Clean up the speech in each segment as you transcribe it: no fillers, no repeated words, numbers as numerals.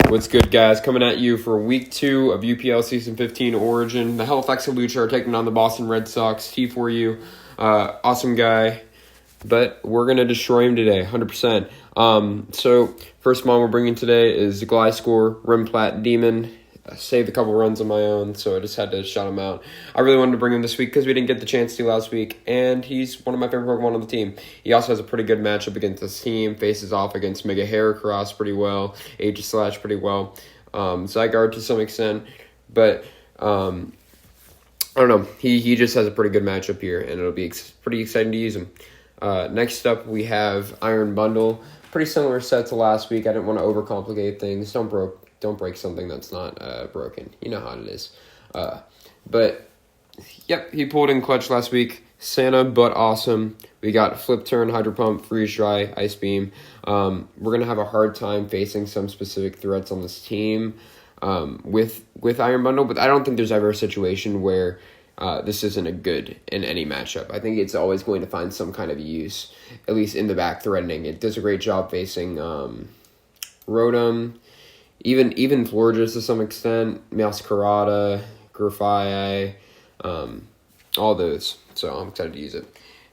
What's good, guys? Coming at you for week 2 of UPL Season 15 Origin. The Halifax Hawlucha are taking on the Boston Red Sawks. T4U, awesome guy, but we're going to destroy him today, 100%. So, first mon we're bringing today is Gliscor, Rim Plat Demon. I saved a couple runs on my own, so I just had to shout him out. I really wanted to bring him this week because we didn't get the chance to last week, and he's one of my favorite Pokemon on the team. He also has a pretty good matchup against this team, faces off against Mega Heracross pretty well, Aegislash pretty well, Zygarde to some extent, but I don't know. He just has a pretty good matchup here, and it'll be pretty exciting to use him. Next up, we have Iron Bundle. Pretty similar set to last week. I didn't want to overcomplicate things. Don't break something that's not broken. You know how it is. But, yep, he pulled in clutch last week. Santa, but awesome. We got Flip Turn, Hydro Pump, Freeze Dry, Ice Beam. We're going to have a hard time facing some specific threats on this team with Iron Bundle, but I don't think there's ever a situation where this isn't a good in any matchup. I think it's always going to find some kind of use, at least in the back threatening. It does a great job facing Rotom, even Florges to some extent, Masquerada, Grafai, all those. So I'm excited to use it.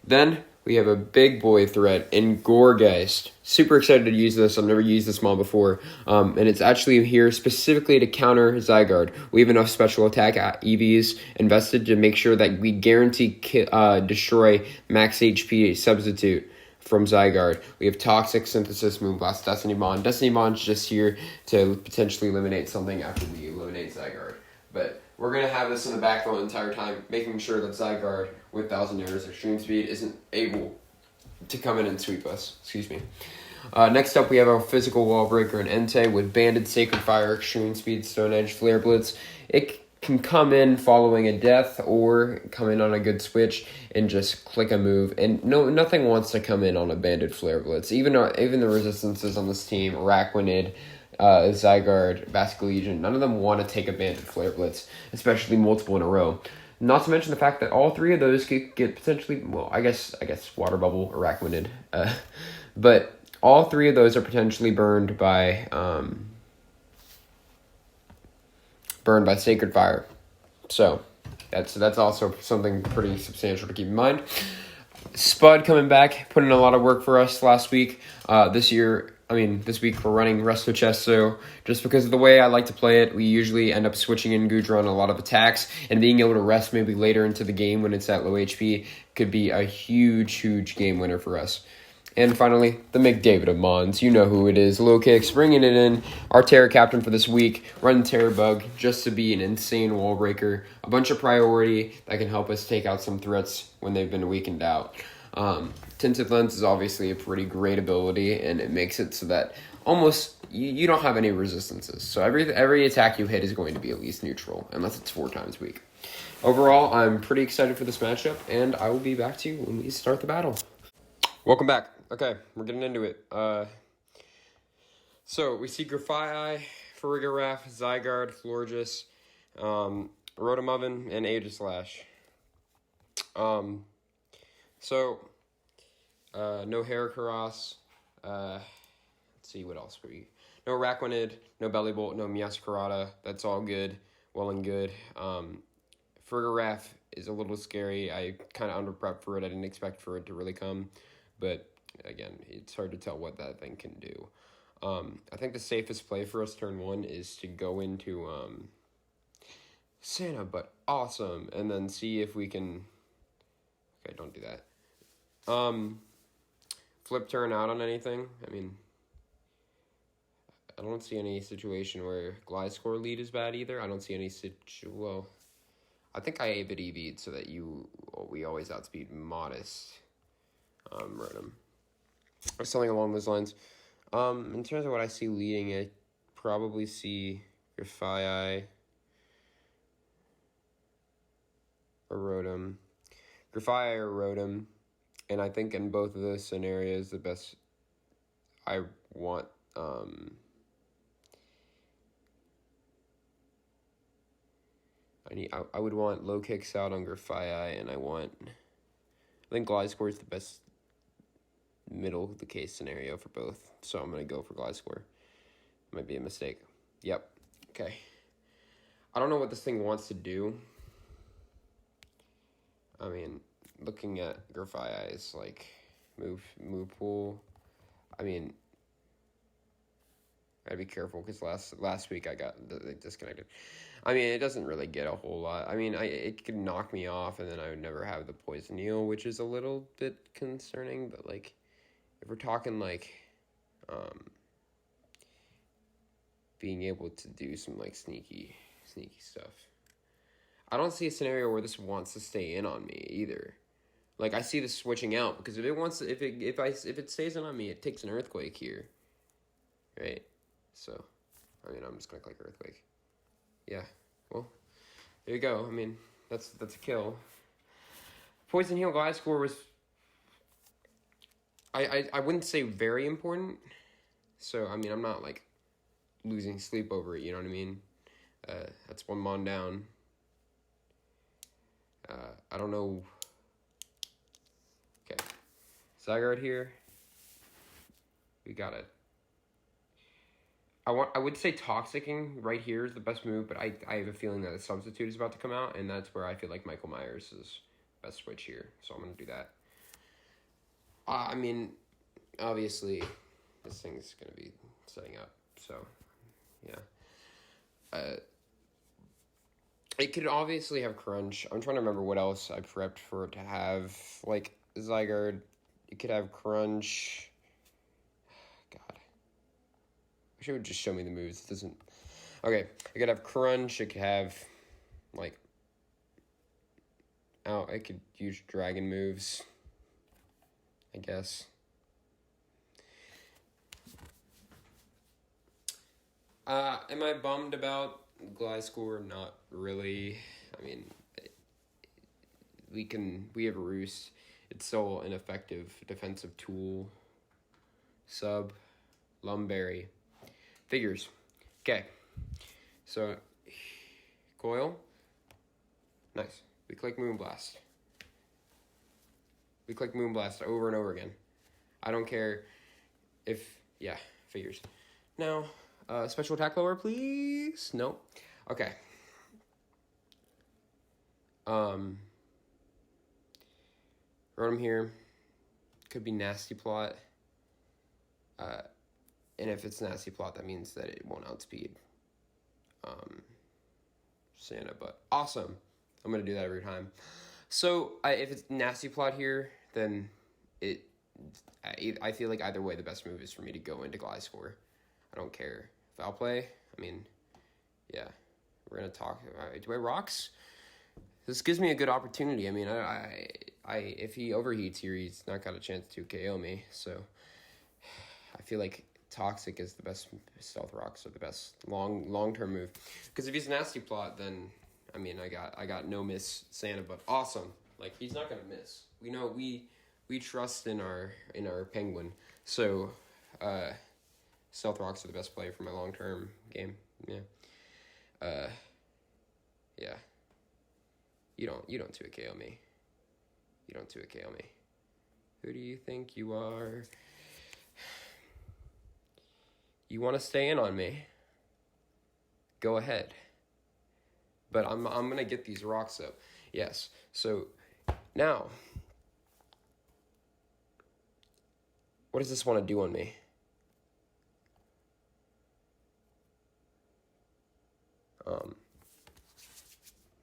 Then we have a big boy threat in Gourgeist. Super excited to use this. I've never used this mod before. And it's actually here specifically to counter Zygarde. We have enough special attack EVs invested to make sure that we guarantee destroy max HP substitute from Zygarde. We have Toxic, Synthesis, Moonblast, Destiny Bond. Destiny Bond's just here to potentially eliminate something after we eliminate Zygarde. But we're going to have this in the backfield the entire time, making sure that Zygarde with 1,000 Years Extreme Speed isn't able to come in and sweep us. Excuse me. Next up, we have our Physical Wall Breaker and Entei with Banded, Sacred Fire, Extreme Speed, Stone Edge, Flare Blitz. It can come in following a death or come in on a good switch and just click a move. And nothing wants to come in on a Banded Flare Blitz. Even the resistances on this team, Araquanid, Zygarde, Basculegion, none of them want to take a Banded Flare Blitz, especially multiple in a row. Not to mention the fact that all three of those could get potentially, well, I guess Water Bubble, Araquanid, but all three of those are potentially burned by Sacred Fire. So that's also something pretty substantial to keep in mind. Spud coming back, putting in a lot of work for us last week. This week we're running Resto Chesto. Just because of the way I like to play it, we usually end up switching in Goodra on a lot of attacks, and being able to rest maybe later into the game when it's at low HP could be a huge game winner for us. And finally, the McDavid of Mons. You know who it is. Low Kicks, bringing it in. Our Terra Captain for this week. Run Terra Bug just to be an insane wall breaker. A bunch of priority that can help us take out some threats when they've been weakened out. Tinted Lens is obviously a pretty great ability, and it makes it so that almost you don't have any resistances. So every attack you hit is going to be at least neutral, unless it's 4 times weak. Overall, I'm pretty excited for this matchup, and I will be back to you when we start the battle. Welcome back. Okay, we're getting into it. So we see Grafai, Farigiraf, Zygarde, Florges, Rotomoven, and Aegislash. No Heracross. Let's see what else no Araquanid, no Bellybolt, no Masquerada. That's all good, well and good. Farigiraf is a little scary. I kind of under-prepped for it. I didn't expect for it to really come, but again, it's hard to tell what that thing can do. I think the safest play for us turn 1 is to go into Santa, but awesome, and then see if we can. Okay, don't do that. Flip turn out on anything. I don't see any situation where Gliscor lead is bad either. I don't see any well, I think I Avid EV'd so that we always outspeed Modest Rotom. Or something along those lines. In terms of what I see leading, I probably see Grafai or Rotom. Grafai or Rotom. And I think in both of those scenarios, the best I want I would want low kicks out on Grafai, and I think Gliscor is the best middle of the case scenario for both. So I'm going to go for Gliscor. Might be a mistake. Yep. Okay. I don't know what this thing wants to do. I mean, looking at Graphi's, like, move pool. I mean, gotta be careful because last week I got disconnected. I mean, it doesn't really get a whole lot. I mean, it could knock me off, and then I would never have the poison eel, which is a little bit concerning. But like, if we're talking like, being able to do some like sneaky stuff, I don't see a scenario where this wants to stay in on me either. Like, I see this switching out because if it stays in on me, it takes an earthquake here, right? So, I mean, I'm just gonna click earthquake. Yeah, well, there you go. I mean, that's a kill. Poison heal glide score was, I wouldn't say very important. So, I mean, I'm not like losing sleep over it. You know what I mean? That's one mon down. I don't know. Okay, Zygarde here. We got it. I would say Toxicking right here is the best move, but I have a feeling that a Substitute is about to come out, and that's where I feel like Michael Myers is best switch here. So I'm going to do that. I mean, obviously, this thing's going to be setting up. So, yeah. It could obviously have Crunch. I'm trying to remember what else I prepped for it to have. Like, Zygarde, it could have Crunch. God. I wish it would just show me the moves. It doesn't. Okay, it could have Crunch. It could have, like, I could use Dragon moves, I guess. Am I bummed about Gliscor? Not really. I mean, we have Roost. It's still an effective defensive tool. Sub, Lumberry. Figures. Okay. So, Coil. Nice. We click Moonblast. We click Moonblast over and over again. I don't care if, yeah, figures. Now, special attack lower, please. Nope. Okay. Rotom here. Could be Nasty Plot. And if it's Nasty Plot, that means that it won't outspeed Santa, but awesome. I'm going to do that every time. So, if it's Nasty Plot here, then I feel like either way, the best move is for me to go into Gliscor. I don't care. Foul play, I mean, yeah. We're going to talk. Do I Rocks? This gives me a good opportunity. I mean, I if he overheats here, he's not got a chance to KO me. So, I feel like Toxic is the best. Stealth Rocks are the best long-term move. Because if he's Nasty Plot, then I mean, I got no miss Santa, but awesome. Like, he's not gonna miss. We know we trust in our Penguin. So, Stealth Rocks are the best play for my long-term game. Yeah. Yeah. You don't 2 KO me. You don't 2 KO me. Who do you think you are? You want to stay in on me? Go ahead. But I'm going to get these rocks up. Yes. So, now, what does this want to do on me?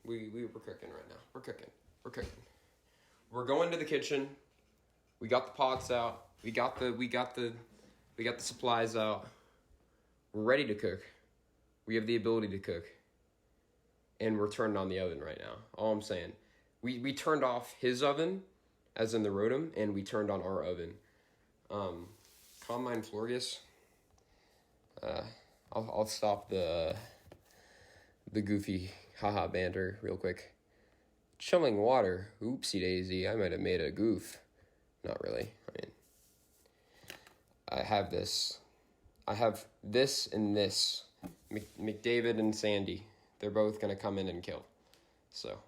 We're cooking right now. We're cooking. We're going to the kitchen. We got the pots out. We got the supplies out. We're ready to cook. We have the ability to cook. And we're turned on the oven right now. All I'm saying. We turned off his oven, as in the Rotom, and we turned on our oven. Combine Florges. I'll stop the goofy haha banter real quick. Chilling water. Oopsie daisy. I might have made a goof. Not really. I mean, I have this and this. McDavid and Sandy. They're both going to come in and kill. So,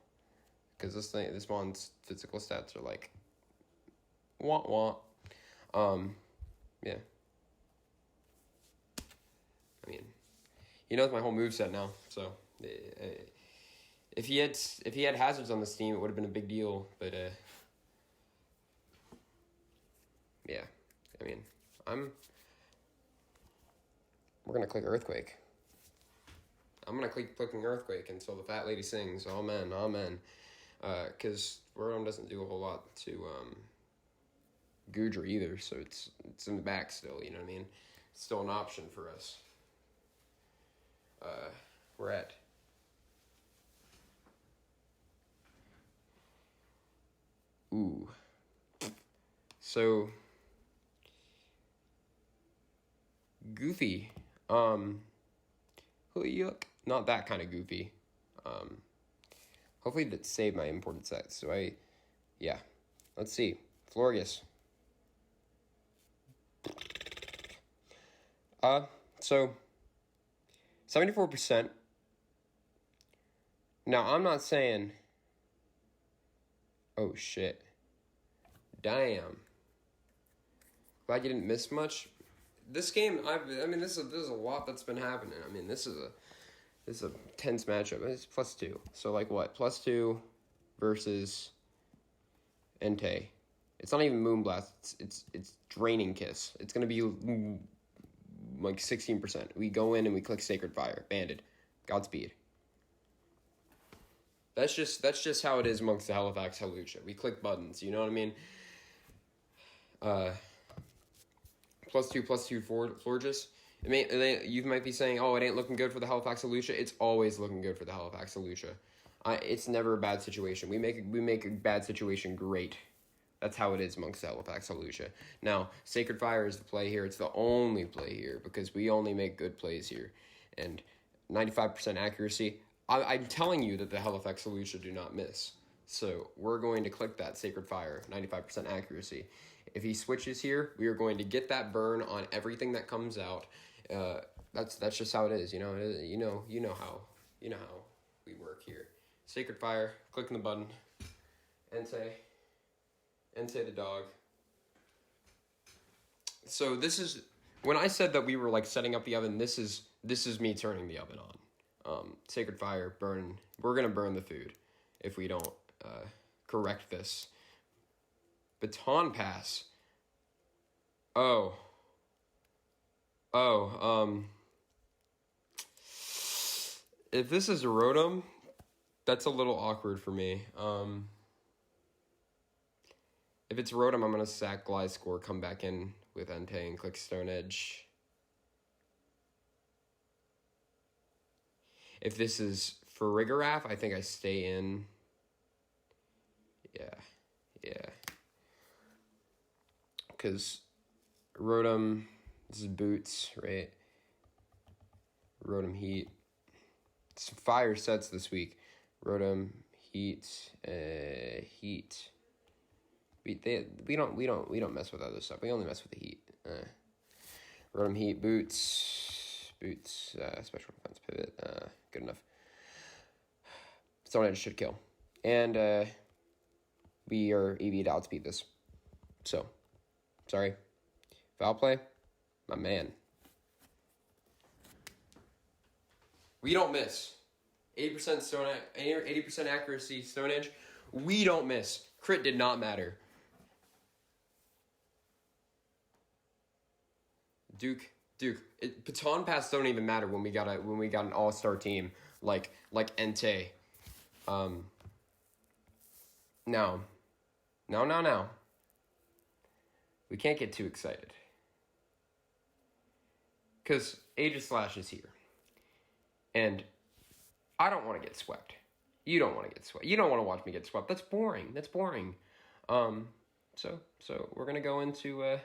because this one's physical stats are like, wah. Yeah. I mean, He knows my whole moveset now. So if he had hazards on this team, it would have been a big deal. But yeah, I mean, we're gonna click Earthquake. I'm gonna keep clicking Earthquake until the fat lady sings. Amen, amen. Because Rotom doesn't do a whole lot to Goodra either, so it's in the back still. You know what I mean? It's still an option for us. We're at so Goofy. Yuck. Not that kind of Goofy. Hopefully that saved my imported sets. So yeah. Let's see. Florges. So 74%. Now I'm not saying. Oh shit. Damn. Glad you didn't miss much. This game, I mean, this is a lot that's been happening. I mean, this is a tense matchup. It's +2. So like what? +2 versus Entei. It's not even Moonblast. It's Draining Kiss. It's gonna be like 16%. We go in and we click Sacred Fire. Banded. Godspeed. That's just how it is amongst the Halifax Hawlucha. We click buttons. You know what I mean? +2 Florges. You might be saying, "Oh, it ain't looking good for the Halifax Hawlucha." It's always looking good for the Halifax Hawlucha. It's never a bad situation. We make a bad situation great. That's how it is amongst the Halifax Hawlucha. Now, Sacred Fire is the play here. It's the only play here because we only make good plays here, and 95% accuracy. I'm telling you that the Halifax Hawlucha do not miss. So we're going to click that Sacred Fire, 95% accuracy. If he switches here, we are going to get that burn on everything that comes out. That's just how it is. You know how we work here. Sacred Fire, clicking the button. Entei the dog. So this is when I said that we were like setting up the oven. This is me turning the oven on. Sacred Fire, burn. We're gonna burn the food if we don't correct this. Baton Pass. If this is a Rotom, that's a little awkward for me. If it's Rotom, I'm going to sack Gliscor, come back in with Entei and click Stone Edge. If this is Farigiraf, I think I stay in. Yeah. Because Rotom, this is Boots, right? Rotom Heat. It's 5 sets this week. Rotom Heat. We don't mess with other stuff. We only mess with the Heat. Rotom Heat, Boots, Special Defense Pivot. Good enough. Stone Edge should kill, and we are EV to outspeed this. So, sorry, foul play, my man. We don't miss. 80% accuracy, Stone Edge. We don't miss. Crit did not matter. Duke. Baton Pass don't even matter when we got an all-star team like Entei. Now. We can't get too excited. Because Aegislash is here. And I don't want to get swept. You don't want to get swept. You don't want to watch me get swept. That's boring. So we're going to go into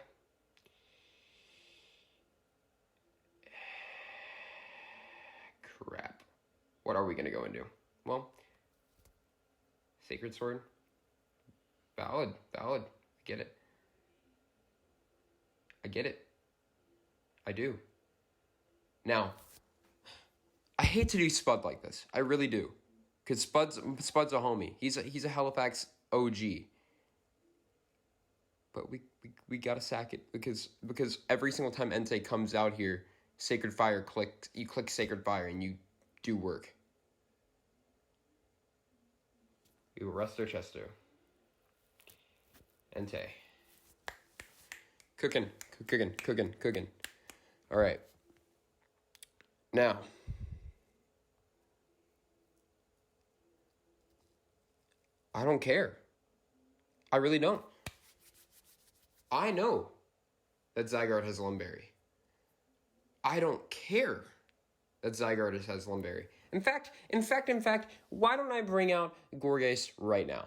crap. What are we going to go into? Well, Sacred Sword. Valid. I get it. I do. Now, I hate to do Spud like this. I really do. Because Spud's a homie. He's a Halifax OG. But we gotta sack it because every single time Entei comes out here, Sacred Fire you click Sacred Fire and you do work. You Resto Chesto. Ente. Cooking. All right. Now, I don't care. I really don't. I know that Zygarde has Lumberry. I don't care that Zygarde has Lumberry. In fact, why don't I bring out Gorgeous right now?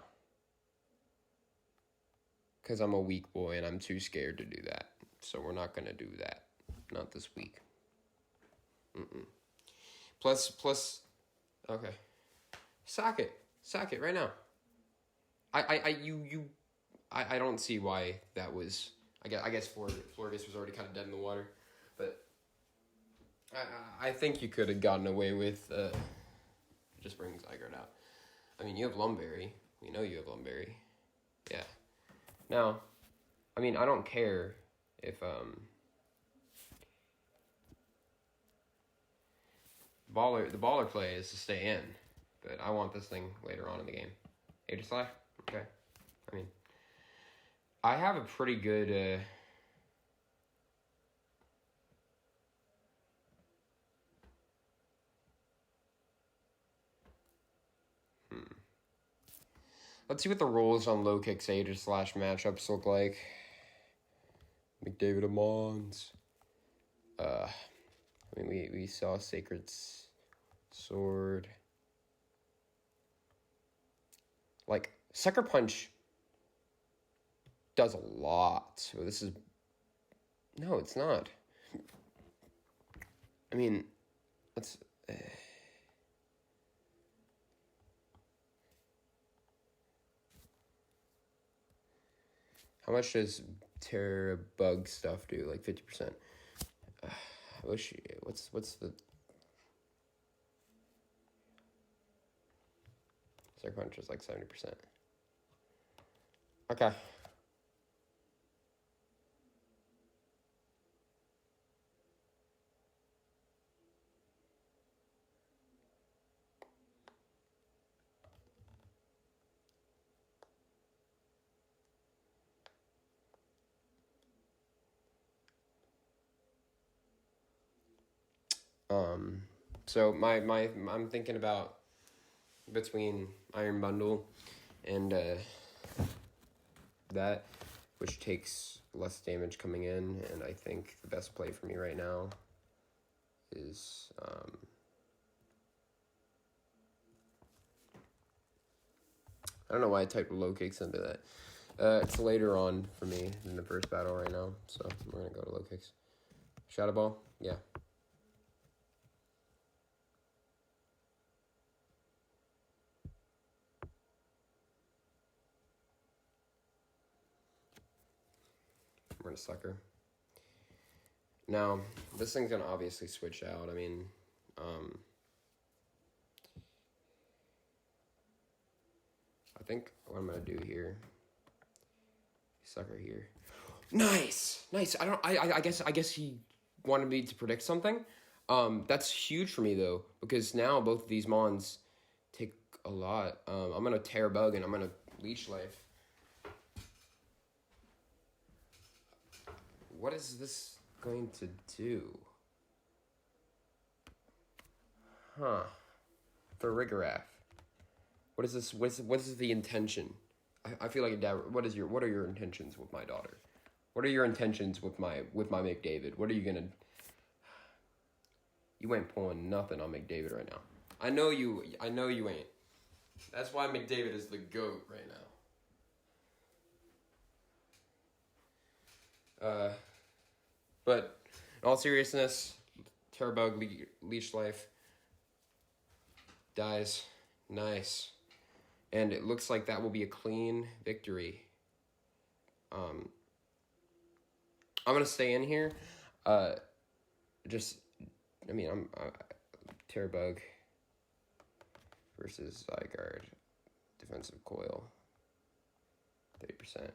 Because I'm a weak boy and I'm too scared to do that. So we're not going to do that. Not this week. Plus, okay. Sock it right now. I don't see why that was. I guess Florges was already kind of dead in the water, but I think you could have gotten away with just bringing Zygarde out. I mean, you have Lumberry. We know you have Lumberry. Yeah. Now, I mean, I don't care if the baller play is to stay in, but I want this thing later on in the game. Aegislash? Okay. I mean, I have a pretty good Let's see what the rolls on low kicks Aegislash matchups look like. McDavid Amons. I mean, we saw Sacred Sword. Like, Sucker Punch does a lot. So this is... No, it's not. I mean, let's... How much does Terra Bug stuff do? Like 50%. I wish... What's the... Sucker Punch is like 70%. Okay. So I'm thinking about between Iron Bundle and that, which takes less damage coming in, and I think the best play for me right now is I don't know why I typed low kicks into that. It's later on for me in the first battle right now, so we're gonna go to low kicks. Shadow Ball, yeah. We're gonna Sucker. Now, this thing's gonna obviously switch out. I mean, I think what I'm gonna do here, Sucker here. Nice. I guess he wanted me to predict something. That's huge for me though, because now both of these mons take a lot. I'm gonna Terra Bug and I'm gonna Leech Life. What is this going to do? Huh. For Rigorath. What is this? What is the intention? I feel like a dad. What are your intentions with my daughter? What are your intentions with my McDavid? What are you gonna? You ain't pulling nothing on McDavid right now. I know you ain't. That's why McDavid is the GOAT right now. But in all seriousness, Terra Bug, Leech Life dies. Nice. And it looks like that will be a clean victory. I'm going to stay in here. I'm Terra Bug versus Zygarde. Defensive coil. 30%.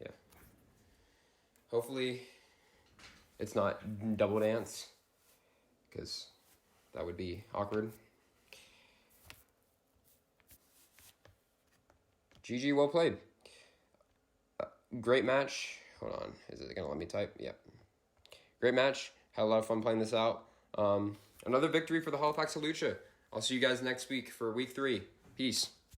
Yeah. hopefully it's not double dance, because that would be awkward. GG, well played. Great match. Hold on. Is it going to let me type? Yep. Great match. Had a lot of fun playing this out. Another victory for the Halifax Hawlucha. I'll see you guys next week for week 3. Peace.